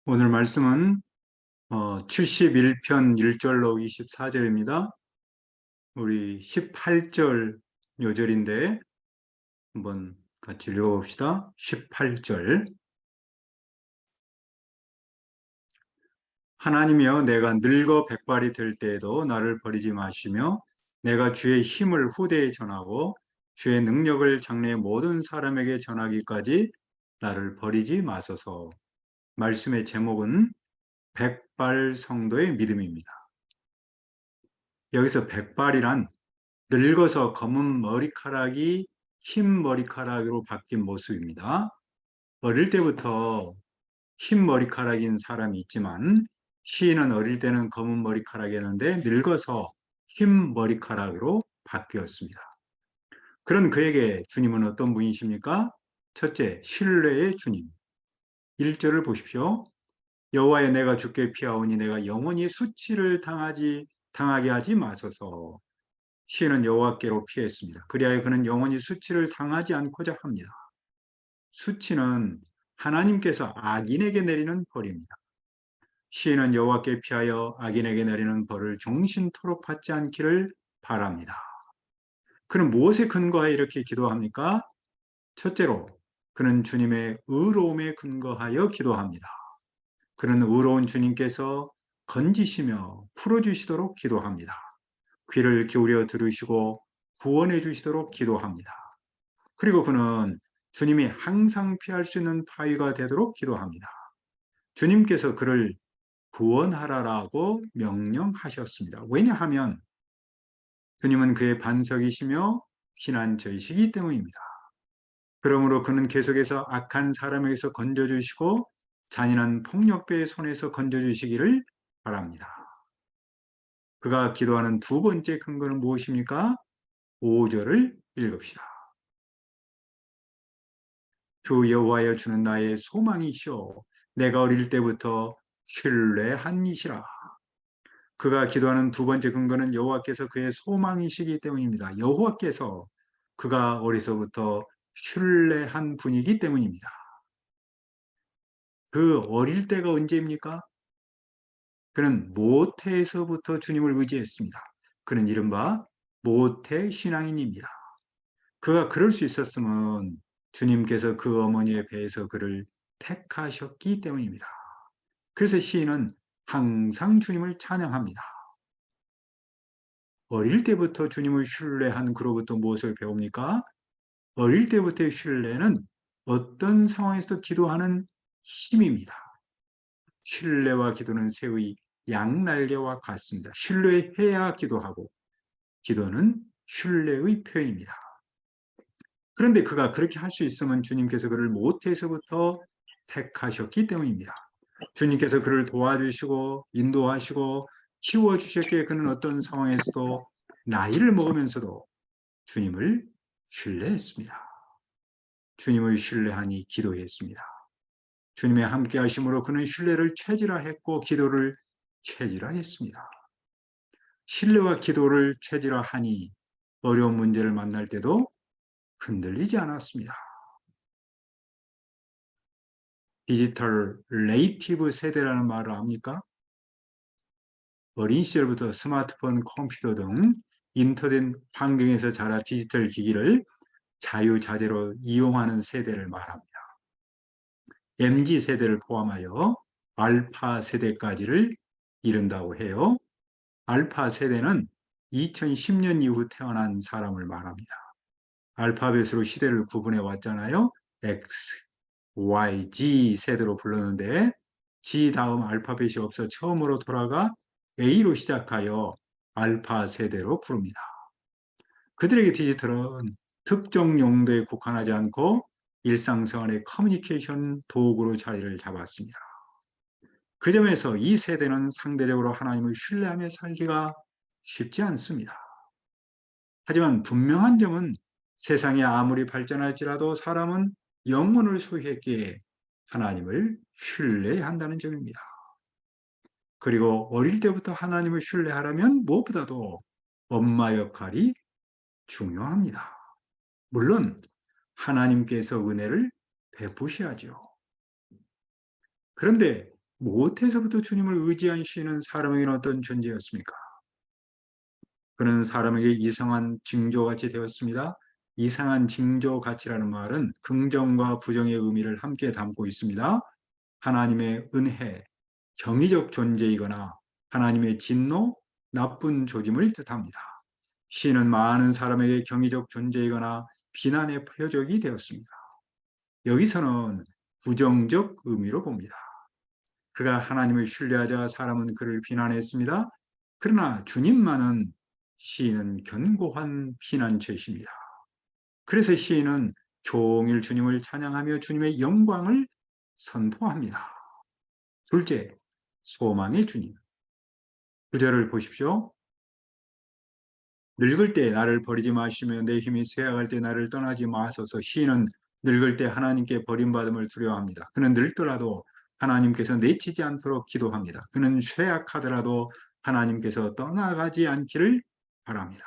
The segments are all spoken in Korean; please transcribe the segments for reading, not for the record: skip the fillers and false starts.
오늘 말씀은 71편 1절로 24절입니다. 우리 18절 요절인데 한번 같이 읽어봅시다. 18절. 하나님이여, 내가 늙어 백발이 될 때에도 나를 버리지 마시며 내가 주의 힘을 후대에 전하고 주의 능력을 장래의 모든 사람에게 전하기까지 나를 버리지 마소서. 말씀의 제목은 백발 성도의 믿음입니다. 여기서 백발이란 늙어서 검은 머리카락이 흰 머리카락으로 바뀐 모습입니다. 어릴 때부터 흰 머리카락인 사람이 있지만 시인은 어릴 때는 검은 머리카락이었는데 늙어서 흰 머리카락으로 바뀌었습니다. 그런 그에게 주님은 어떤 분이십니까? 첫째, 신뢰의 주님. 1절을 보십시오. 여호와여, 내가 주께 피하오니 내가 영원히 수치를 당하게 하지 마소서. 시인은 여호와께로 피했습니다. 그리하여 그는 영원히 수치를 당하지 않고자 합니다. 수치는 하나님께서 악인에게 내리는 벌입니다. 시인은 여호와께 피하여 악인에게 내리는 벌을 종신토록 받지 않기를 바랍니다. 그는 무엇에 근거하여 이렇게 기도합니까? 첫째로, 그는 주님의 의로움에 근거하여 기도합니다. 그는 의로운 주님께서 건지시며 풀어주시도록 기도합니다. 귀를 기울여 들으시고 구원해 주시도록 기도합니다. 그리고 그는 주님이 항상 피할 수 있는 바위가 되도록 기도합니다. 주님께서 그를 구원하라라고 명령하셨습니다. 왜냐하면 주님은 그의 반석이시며 피난처이시기 때문입니다. 그러므로 그는 계속해서 악한 사람에게서 건져주시고 잔인한 폭력배의 손에서 건져주시기를 바랍니다. 그가 기도하는 두 번째 근거는 무엇입니까? 5절을 읽읍시다. 주 여호와여, 주는 나의 소망이시오. 내가 어릴 때부터 신뢰한 이시라. 그가 기도하는 두 번째 근거는 여호와께서 그의 소망이시기 때문입니다. 여호와께서 그가 어려서부터 신뢰한 분이기 때문입니다. 그 어릴 때가 언제입니까? 그는 모태에서부터 주님을 의지했습니다. 그는 이른바 모태 신앙인입니다. 그가 그럴 수 있었으면 주님께서 그 어머니의 배에서 그를 택하셨기 때문입니다. 그래서 시인은 항상 주님을 찬양합니다. 어릴 때부터 주님을 신뢰한 그로부터 무엇을 배웁니까? 어릴 때부터의 신뢰는 어떤 상황에서도 기도하는 힘입니다. 신뢰와 기도는 새의 양날개와 같습니다. 신뢰해야 기도하고 기도는 신뢰의 표현입니다. 그런데 그가 그렇게 할 수 있으면 주님께서 그를 모태에서부터 택하셨기 때문입니다. 주님께서 그를 도와주시고 인도하시고 키워주셨기에 그는 어떤 상황에서도 나이를 먹으면서도 주님을 신뢰했습니다. 주님을 신뢰하니 기도했습니다. 주님의 함께 하심으로 그는 신뢰를 체질화했고 기도를 체질화했습니다. 신뢰와 기도를 체질화하니 어려운 문제를 만날 때도 흔들리지 않았습니다. 디지털 네이티브 세대라는 말을 압니까? 어린 시절부터 스마트폰, 컴퓨터 등 인터넷 환경에서 자라 디지털 기기를 자유자재로 이용하는 세대를 말합니다. MZ 세대를 포함하여 알파 세대까지를 이른다고 해요. 알파 세대는 2010년 이후 태어난 사람을 말합니다. 알파벳으로 시대를 구분해 왔잖아요. X, Y, Z 세대로 불렀는데 G 다음 알파벳이 없어 처음으로 돌아가 A로 시작하여 알파 세대로 부릅니다. 그들에게 디지털은 특정 용도에 국한하지 않고 일상생활의 커뮤니케이션 도구로 자리를 잡았습니다. 그 점에서 이 세대는 상대적으로 하나님을 신뢰하며 살기가 쉽지 않습니다. 하지만 분명한 점은 세상이 아무리 발전할지라도 사람은 영혼을 소유했기에 하나님을 신뢰해야 한다는 점입니다. 그리고 어릴 때부터 하나님을 신뢰하려면 무엇보다도 엄마 역할이 중요합니다. 물론 하나님께서 은혜를 베푸셔야죠. 그런데 못해서부터 주님을 의지한 시인은 사람에게는 어떤 존재였습니까? 그는 사람에게 이상한 징조같이 되었습니다. 이상한 징조같이라는 말은 긍정과 부정의 의미를 함께 담고 있습니다. 하나님의 은혜, 정의적 존재이거나 하나님의 진노, 나쁜 조짐을 뜻합니다. 시인은 많은 사람에게 경이적 존재이거나 비난의 표적이 되었습니다. 여기서는 부정적 의미로 봅니다. 그가 하나님을 신뢰하자 사람은 그를 비난했습니다. 그러나 주님만은 시인은 견고한 피난처이십니다. 그래서 시인은 종일 주님을 찬양하며 주님의 영광을 선포합니다. 둘째, 소망의 주님. 9절을 보십시오. 늙을 때 나를 버리지 마시며 내 힘이 쇠약할 때 나를 떠나지 마소서. 시인은 늙을 때 하나님께 버림받음을 두려워합니다. 그는 늙더라도 하나님께서 내치지 않도록 기도합니다. 그는 쇠약하더라도 하나님께서 떠나가지 않기를 바랍니다.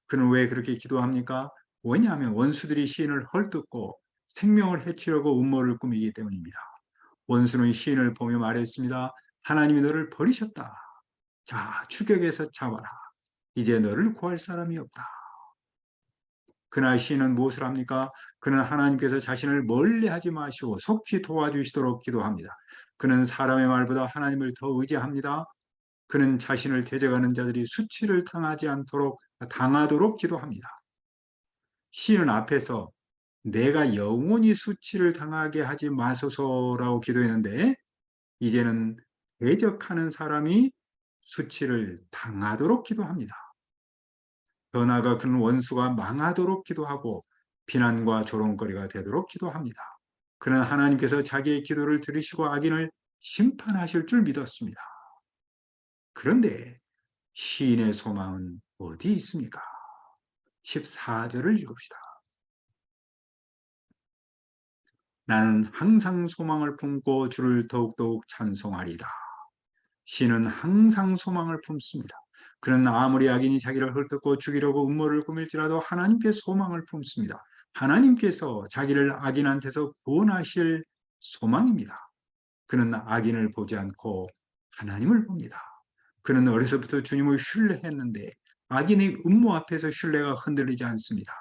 그는 왜 그렇게 기도합니까? 왜냐하면 원수들이 시인을 헐뜯고 생명을 해치려고 음모를 꾸미기 때문입니다. 원수는 시인을 보며 말했습니다. 하나님이 너를 버리셨다. 자, 추격해서 잡아라. 이제 너를 구할 사람이 없다. 그날 시인은 무엇을 합니까? 그는 하나님께서 자신을 멀리하지 마시고 속히 도와주시도록 기도합니다. 그는 사람의 말보다 하나님을 더 의지합니다. 그는 자신을 대적하는 자들이 수치를 당하도록 기도합니다. 시인은 앞에서 내가 영원히 수치를 당하게 하지 마소서라고 기도했는데 이제는 대적하는 사람이 수치를 당하도록 기도합니다. 더 나아가 그는 원수가 망하도록 기도하고 비난과 조롱거리가 되도록 기도합니다. 그는 하나님께서 자기의 기도를 들으시고 악인을 심판하실 줄 믿었습니다. 그런데 시인의 소망은 어디 있습니까? 14절을 읽읍시다. 나는 항상 소망을 품고 주를 더욱더욱 찬송하리다. 시인은 항상 소망을 품습니다. 그는 아무리 악인이 자기를 헐뜯고 죽이려고 음모를 꾸밀지라도 하나님께 소망을 품습니다. 하나님께서 자기를 악인한테서 구원하실 소망입니다. 그는 악인을 보지 않고 하나님을 봅니다. 그는 어려서부터 주님을 신뢰했는데 악인의 음모 앞에서 신뢰가 흔들리지 않습니다.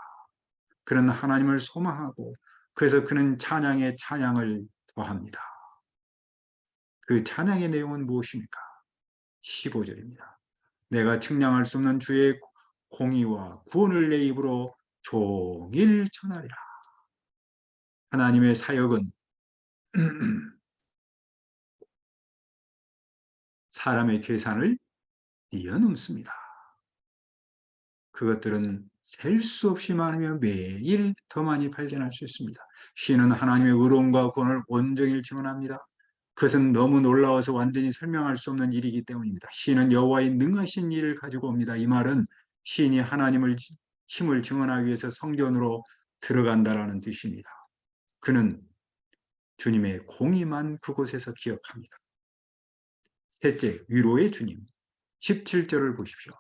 그는 하나님을 소망하고 그래서 그는 찬양에 찬양을 더합니다. 그 찬양의 내용은 무엇입니까? 15절입니다. 내가 측량할 수 없는 주의 공의와 구원을 내 입으로 종일 전하리라. 하나님의 사역은 사람의 계산을 뛰어넘습니다. 그것들은 셀 수 없이 많으며 매일 더 많이 발견할 수 있습니다. 시인은 하나님의 의로움과 구원을 온종일 증언합니다. 그것은 너무 놀라워서 완전히 설명할 수 없는 일이기 때문입니다. 시인은 여호와의 능하신 일을 가지고 옵니다. 이 말은 시인이 하나님을 힘을 증언하기 위해서 성전으로 들어간다라는 뜻입니다. 그는 주님의 공의만 그곳에서 기억합니다. 셋째, 위로의 주님. 17절을 보십시오.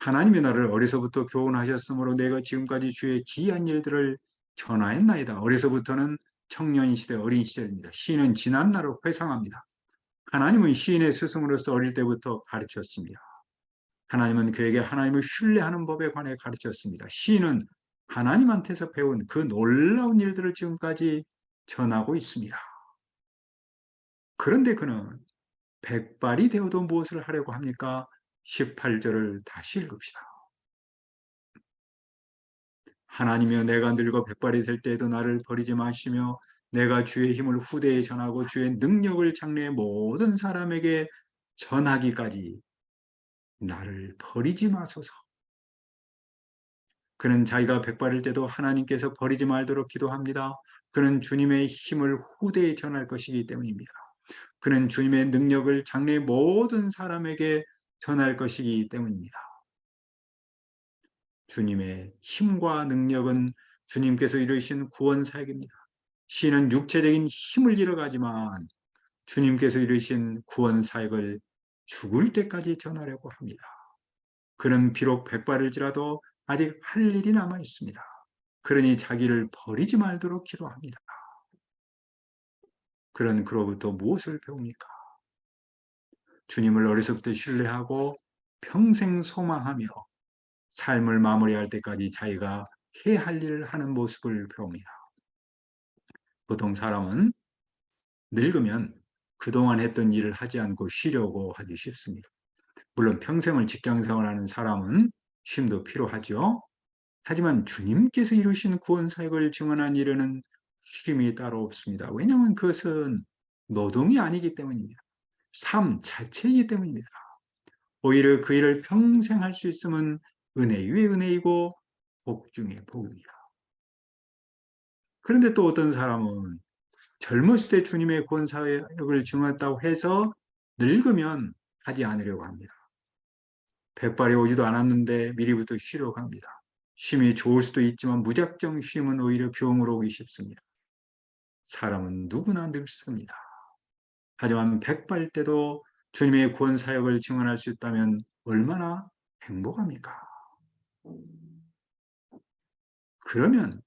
하나님이 나를 어려서부터 교훈하셨으므로 내가 지금까지 주의 기이한 일들을 전하였나이다. 어려서부터는 청년 시대, 어린 시절입니다. 시인은 지난 날을 회상합니다. 하나님은 시인의 스승으로서 어릴 때부터 가르쳤습니다. 하나님은 그에게 하나님을 신뢰하는 법에 관해 가르쳤습니다. 시인은 하나님한테서 배운 그 놀라운 일들을 지금까지 전하고 있습니다. 그런데 그는 백발이 되어도 무엇을 하려고 합니까? 18절을 다시 읽읍시다. 하나님이여 내가 늙어 백발이 될 때에도 나를 버리지 마시며 내가 주의 힘을 후대에 전하고 주의 능력을 장래의 모든 사람에게 전하기까지 나를 버리지 마소서. 그는 자기가 백발일 때도 하나님께서 버리지 말도록 기도합니다. 그는 주님의 힘을 후대에 전할 것이기 때문입니다. 그는 주님의 능력을 장래의 모든 사람에게 전할 것이기 때문입니다. 주님의 힘과 능력은 주님께서 이루신 구원 사역입니다. 시인은 육체적인 힘을 잃어가지만 주님께서 이루신 구원 사역을 죽을 때까지 전하려고 합니다. 그는 비록 백발일지라도 아직 할 일이 남아 있습니다. 그러니 자기를 버리지 말도록 기도합니다. 그런 그로부터 무엇을 배웁니까? 주님을 어려서부터 신뢰하고 평생 소망하며 삶을 마무리할 때까지 자기가 해야 할 일을 하는 모습을 배웁니다. 보통 사람은 늙으면 그동안 했던 일을 하지 않고 쉬려고 하기 쉽습니다. 물론 평생을 직장생활하는 사람은 쉼도 필요하죠. 하지만 주님께서 이루신 구원사역을 증언한 일에는 쉼이 따로 없습니다. 왜냐하면 그것은 노동이 아니기 때문입니다. 삶 자체이기 때문입니다. 오히려 그 일을 평생 할 수 있으면 은혜 위에 은혜이고 복 중에 복입니다. 그런데 또 어떤 사람은 젊었을 때 주님의 구원사역을 증언했다고 해서 늙으면 하지 않으려고 합니다. 백발이 오지도 않았는데 미리부터 쉬려고 합니다. 쉼이 좋을 수도 있지만 무작정 쉼은 오히려 병으로 오기 쉽습니다. 사람은 누구나 늙습니다. 하지만 백발 때도 주님의 구원 사역을 증언할 수 있다면 얼마나 행복합니까? 그러면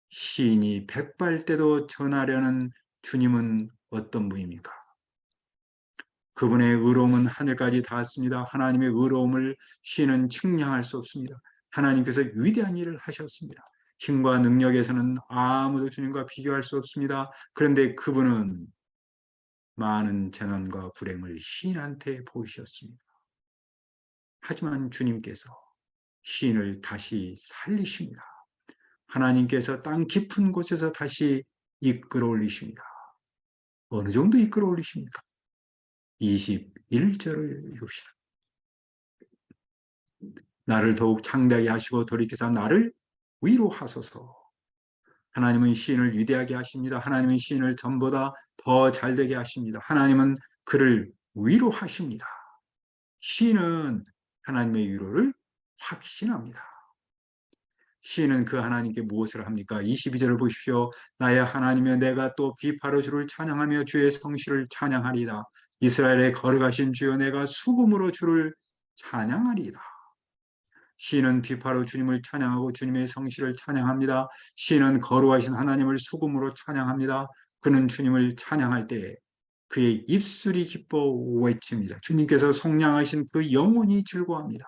시인이 백발 때도 전하려는 주님은 어떤 분입니까? 그분의 의로움은 하늘까지 닿았습니다. 하나님의 의로움을 시인은 측량할 수 없습니다. 하나님께서 위대한 일을 하셨습니다. 힘과 능력에서는 아무도 주님과 비교할 수 없습니다. 그런데 그분은 많은 재난과 불행을 시인한테 보이셨습니다. 하지만 주님께서 시인을 다시 살리십니다. 하나님께서 땅 깊은 곳에서 다시 이끌어 올리십니다. 어느 정도 이끌어 올리십니까? 21절을 읽읍시다. 나를 더욱 창대하게 하시고 돌이켜서 나를 위로하소서. 하나님은 시인을 위대하게 하십니다. 하나님은 시인을 전보다 더 잘되게 하십니다. 하나님은 그를 위로하십니다. 시인은 하나님의 위로를 확신합니다. 시인은 그 하나님께 무엇을 합니까? 22절을 보십시오. 나의 하나님여 내가 또 비파로 주를 찬양하며 주의 성실을 찬양하리이다. 이스라엘에 걸어가신 주여 내가 수금으로 주를 찬양하리이다. 시인은 비파로 주님을 찬양하고 주님의 성실을 찬양합니다. 시인은 거룩하신 하나님을 수금으로 찬양합니다. 그는 주님을 찬양할 때 그의 입술이 기뻐 외칩니다. 주님께서 속량하신 그 영혼이 즐거워합니다.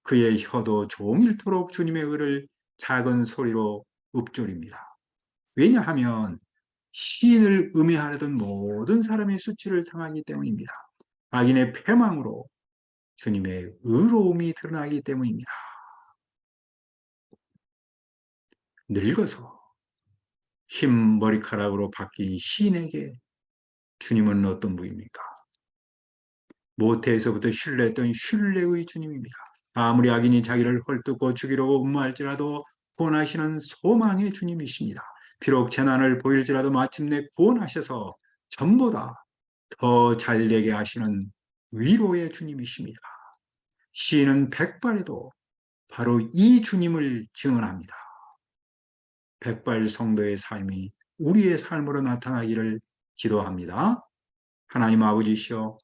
그의 혀도 종일토록 주님의 의를 작은 소리로 읊조립니다. 왜냐하면 시인을 음해하려던 모든 사람의 수치를 당하기 때문입니다. 악인의 패망으로 주님의 의로움이 드러나기 때문입니다. 늙어서 흰 머리카락으로 바뀐 시인에게 주님은 어떤 분입니까? 모태에서부터 신뢰했던 신뢰의 주님입니다. 아무리 악인이 자기를 헐뜯고 죽이려고 음모할지라도 구원하시는 소망의 주님이십니다. 비록 재난을 보일지라도 마침내 구원하셔서 전보다 더 잘되게 하시는 위로의 주님이십니다. 시인은 백발에도 바로 이 주님을 증언합니다. 백발 성도의 삶이 우리의 삶으로 나타나기를 기도합니다. 하나님 아버지시여,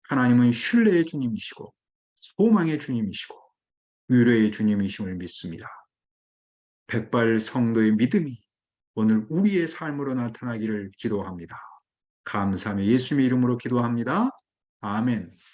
하나님은 신뢰의 주님이시고 소망의 주님이시고 위로의 주님이심을 믿습니다. 백발 성도의 믿음이 오늘 우리의 삶으로 나타나기를 기도합니다. 감사하며 예수님의 이름으로 기도합니다. 아멘.